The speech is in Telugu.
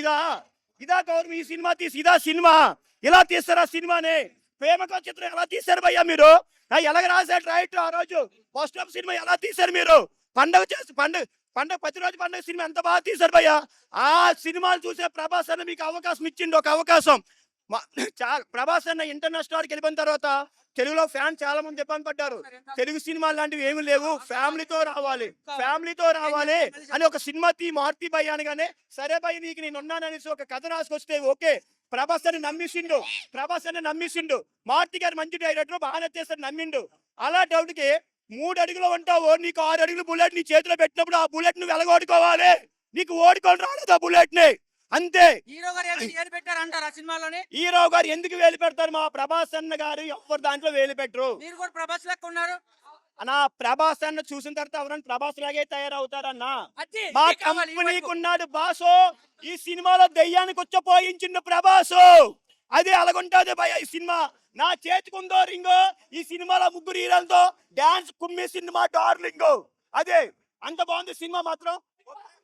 ఇదా ఇదా గౌరవం? ఈ సినిమా ఇదా సినిమా? ఇలా తీస్తారా సినిమాని? ప్రేమకో చిత్రం ఎలా తీశారు భయ్యా మీరు? ఎలాగ రాశారు రైట్? ఆ రోజు ఫస్ట్ హాఫ్ సినిమా ఎలా తీశారు మీరు? పండగ చేసి పండగ ప్రతిరోజు పండగ సినిమా ఎంత బాగా తీశారు భయ్యా. ఆ సినిమాలు చూసే ప్రభాస్ అన్న మీకు అవకాశం ఇచ్చిండు, ఒక అవకాశం. ప్రభాస్ అన్న ఇంటర్నేషనల్ స్టార్కి వెళ్ళిపోయిన తర్వాత తెలుగులో ఫ్యాన్ చాలా మంది ఇబ్బంది పడ్డారు. తెలుగు సినిమాలు లాంటివి ఏమి లేవు, ఫ్యామిలీతో రావాలి అని ఒక సినిమా మార్తి భయ్య అనగానే, సరే భయ్య నీకు నేను ఉన్నాననేసి ఒక కథ రాసుకొస్తే ఓకే, ప్రభాస్ అని నమ్మిసిండు. మార్తి గారు మంచి డైరెక్టర్, బాగా నచ్చేస్తాడు, నమ్మిండు. అలా డౌట్కి 3 అడుగులు ఉంటావు, నీకు 6 అడుగులు బుల్లెట్ నీ చేతిలో పెట్టినప్పుడు ఆ బుల్లెట్ నువ్వు వెలగొట్టుకోవాలి. నీకు ఓడుకొని రాలేదు ఆ బుల్లెట్ ని, అంతే. హీరో గారు ఎందుకు వేలు పెడతారు? మా ప్రభాస్ అన్న గారు ఎవరు దాంట్లో వేలు పెట్టరు. మీరు కూడా ప్రభాస్ లెక్క ఉన్నారు అన్నా. ప్రభాస్ అన్న చూసిన తర్వాత ఎవరైనా ప్రభాస్ లాగే తయారవుతారన్నా. మా కంపెనీకి ఉన్నాడు బాసు, ఈ సినిమాలో దయ్యానికి వచ్చపోయించిండు ప్రభాసు. అదే అలాగుంటది భయ ఈ సినిమా. నా చేతికుందో రింగో, ఈ సినిమాలో 3 హీరోలతో డాన్స్ కుమ్మేసింది మా డార్లింగ్. అదే అంత బాగుంది సినిమా మాత్రం.